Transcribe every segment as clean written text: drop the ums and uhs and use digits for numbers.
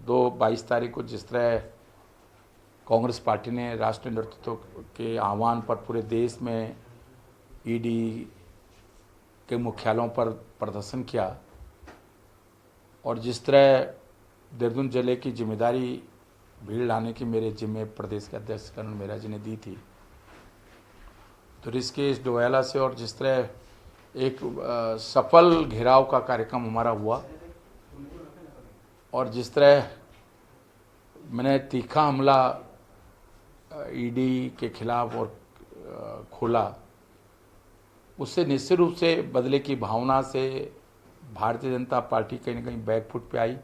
22 तारीख को जिस तरह कांग्रेस पार्टी ने राष्ट्रीय नेतृत्व के आह्वान पर पूरे देश में ईडी के मुख्यालयों पर प्रदर्शन किया और जिस तरह देहरादून जिले की जिम्मेदारी भीड़ लाने की मेरे जिम्मे प्रदेश के अध्यक्ष कर्नल मेहरा जी ने दी थी, तो ऋषिकेश डोयाला से और जिस तरह एक सफल घेराव का कार्यक्रम हमारा हुआ और जिस तरह मैंने तीखा हमला ईडी के खिलाफ और खोला, उससे निश्चित रूप से बदले की भावना से भारतीय जनता पार्टी कहीं न कहीं बैकफुट पे आई,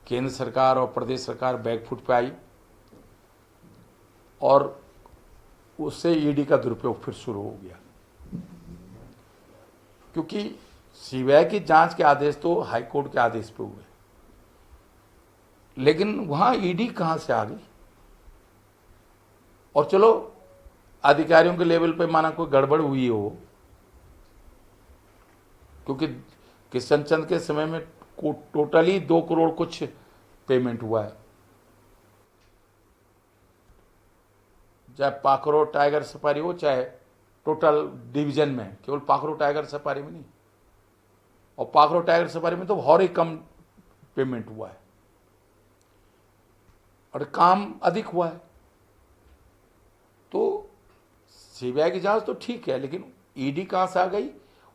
केंद्र सरकार और प्रदेश सरकार बैकफुट पे आई और उससे ईडी का दुरुपयोग फिर शुरू हो गया। क्योंकि सीबीआई की जांच के आदेश तो हाईकोर्ट के आदेश पे हुए, लेकिन वहां ईडी कहां से आ गई। और चलो अधिकारियों के लेवल पे माना कोई गड़बड़ हुई हो, क्योंकि किशन चंद के समय में टोटली 2 करोड़ कुछ पेमेंट हुआ है, चाहे पाखरो टाइगर सफारी हो चाहे टोटल डिवीजन में, केवल पाखरो टाइगर सफारी में नहीं, और पाखरो टाइगर सफारी में तो और ही कम पेमेंट हुआ है और काम अधिक हुआ है। तो सीबीआई की जांच तो ठीक है, लेकिन ईडी कहां से आ गई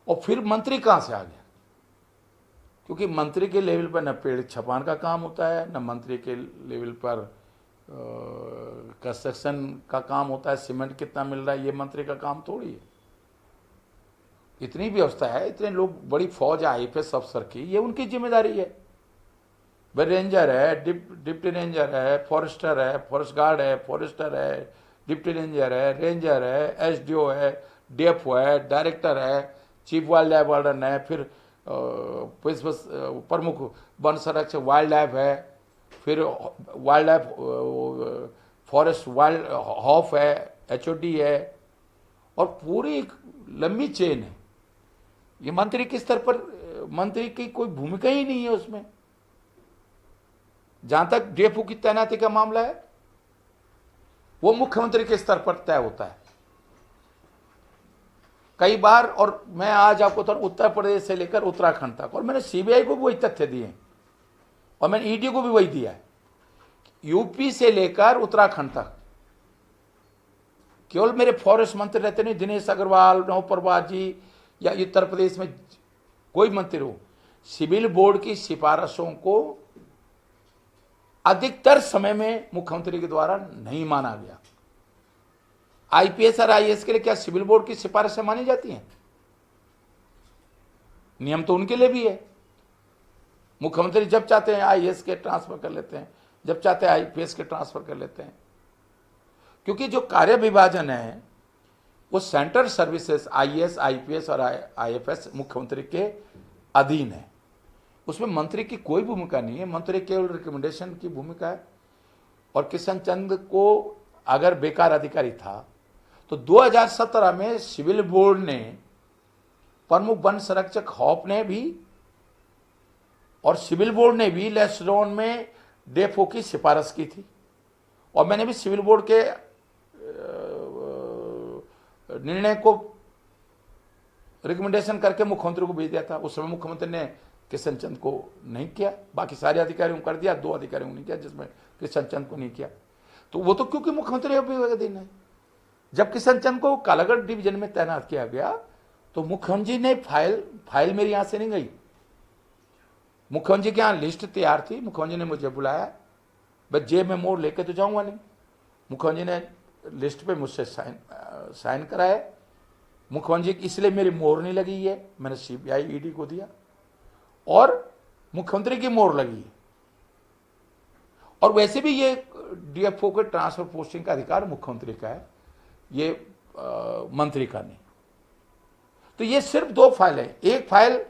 और फिर मंत्री कहां से आ गया, क्योंकि मंत्री के लेवल पर न पेड़ छपान का काम होता है, न मंत्री के लेवल पर कंस्ट्रक्शन का काम होता है, सीमेंट कितना मिल रहा है ये मंत्री का काम थोड़ी है। इतनी व्यवस्था है, इतने लोग, बड़ी फौज है आईपीएस अफसर की, ये उनकी जिम्मेदारी है। भाई रेंजर है, डिप्टी रेंजर है, फॉरेस्टर है, फॉरेस्ट गार्ड है, फॉरेस्टर है, डिप्टी रेंजर है, एसडीओ है, डीएफओ है, डायरेक्टर है, चीफ वाइल्ड लाइफ वार्डन है, फिर प्रमुख वन संरक्षक वाइल्ड लाइफ है, फिर wild life forest wild HoFF है, एचओडी है, और पूरी एक लंबी चेन है। ये मंत्री के स्तर पर मंत्री की कोई भूमिका ही नहीं है उसमें। जहां तक डीएफओ की तैनाती का मामला है, वो मुख्यमंत्री के स्तर पर तय होता है कई बार। और मैं आज आपको तो उत्तर प्रदेश से लेकर उत्तराखंड तक, और मैंने सीबीआई को भी वही तथ्य दिए और मैंने ईडी को भी वही दिया है, यूपी से लेकर उत्तराखंड तक केवल मेरे फॉरेस्ट मंत्री रहते नहीं, दिनेश अग्रवाल, नवप्रभा जी, या उत्तर प्रदेश में कोई मंत्री हो, सिविल बोर्ड की सिफारिशों को अधिकतर समय में मुख्यमंत्री के द्वारा नहीं माना गया। आईपीएस और आईएएस के लिए क्या सिविल बोर्ड की सिफारिशें मानी जाती हैं? नियम तो उनके लिए भी है। मुख्यमंत्री जब चाहते हैं आईएएस के ट्रांसफर कर लेते हैं, जब चाहते हैं आईपीएस के ट्रांसफर कर लेते हैं, क्योंकि जो कार्य विभाजन है वो सेंट्रल सर्विसेज आईएएस, आईपीएस और आईएफएस मुख्यमंत्री के अधीन है। उसमें मंत्री की कोई भूमिका नहीं है, मंत्री केवल रिकमेंडेशन की भूमिका है। और किशन चंद को अगर बेकार अधिकारी था तो 2017 में सिविल बोर्ड ने, प्रमुख वन संरक्षक हॉप ने भी और सिविल बोर्ड ने भी लेस्डोन में डेफो की सिफारिश की थी, और मैंने भी सिविल बोर्ड के निर्णय को रिकमेंडेशन करके मुख्यमंत्री को भेज दिया था। उस समय मुख्यमंत्री ने किशन चंद को नहीं किया, बाकी सारे अधिकारियों को कर दिया, 2 अधिकारियों को नहीं किया, जिसमें किशन चंद को नहीं किया। तो वो तो क्योंकि मुख्यमंत्री अभिभाषण है। जब किशन चंद को कालागढ़ डिवीजन में तैनात किया गया तो मुख्यमंत्री ने फाइल मेरी यहां से नहीं गई, मुख्यमंत्री के यहां लिस्ट तैयार थी, मुख्यमंत्री ने मुझे बुलाया, बस जेब में मोड़ लेके तो जाऊंगा नहीं। मुख्यमंत्री ने लिस्ट पे मुझसे साइन कराया। मुख्यमंत्री इसलिए मेरी मोहर नहीं लगी है, मैंने सीबीआई ईडी को दिया, और मुख्यमंत्री की मोहर लगी है। और वैसे भी ये डीएफओ के ट्रांसफर पोस्टिंग का अधिकार मुख्यमंत्री का है, ये मंत्री का नहीं। तो ये सिर्फ 2 फाइल है। एक फाइल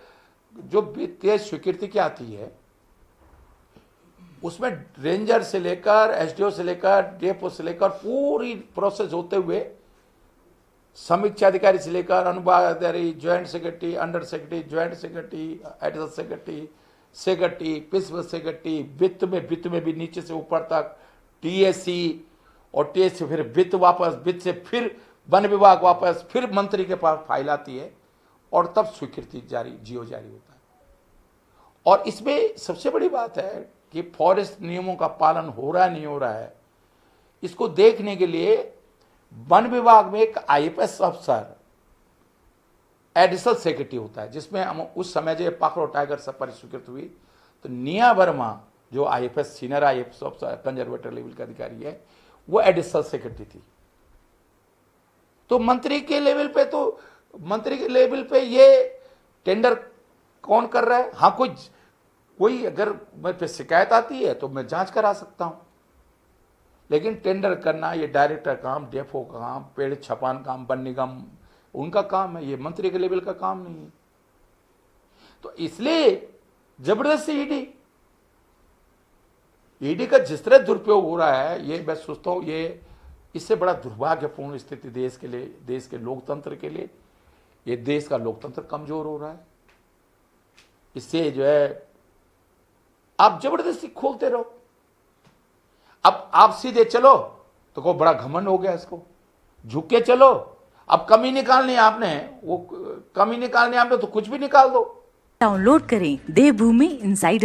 जो वित्तीय स्वीकृति की आती है, उसमें रेंजर से लेकर एसडीओ से लेकर डीएफओ से लेकर पूरी प्रोसेस होते हुए समीक्षा अधिकारी से लेकर अनुभाग अधिकारी, joint secretary, under secretary, joint secretary, additional secretary, secretary, principal secretary, वित्त में भी नीचे से ऊपर तक, टीएससी, और टीएससी से फिर वित्त वापस, वित्त से फिर वन विभाग वापस, फिर मंत्री के पास फाइल आती है और तब स्वीकृति जियो जारी होता है। और इसमें सबसे बड़ी बात है कि फॉरेस्ट नियमों का पालन हो रहा है नहीं हो रहा है, इसको देखने के लिए वन विभाग में एक आईएफएस अफसर एडिशनल सेक्रेटरी होता है, जिसमें हम उस समय जो पाखरो टाइगर सफारी स्वीकृत हुई तो निया वर्मा जो आईएफएस सीनियर आईएफएस अफसर कंजर्वेटर लेवल का अधिकारी है, वो एडिशनल सेक्रेटरी थी। तो मंत्री के लेवल पे ये टेंडर कौन कर रहा है? हाँ, कोई अगर मेरे पे शिकायत आती है तो मैं जांच करा सकता हूं, लेकिन टेंडर करना ये डायरेक्टर काम, डेफो का काम, पेड़ छपान काम, वन निगम उनका काम है, ये मंत्री के लेवल का काम नहीं है। तो इसलिए जबरदस्ती ईडी का जिस तरह दुरुपयोग हो रहा है, ये मैं सोचता हूं ये इससे बड़ा दुर्भाग्यपूर्ण स्थिति देश के लिए, देश के लोकतंत्र के लिए, ये देश का लोकतंत्र कमजोर हो रहा है। इससे जो है आप जबरदस्ती खोलते रहो। अब आप सीधे चलो तो को बड़ा घमंड हो गया, इसको झुक के चलो। अब कमी निकालनी है आपने तो कुछ भी निकाल दो। डाउनलोड करें देवभूमि इंसाइडर।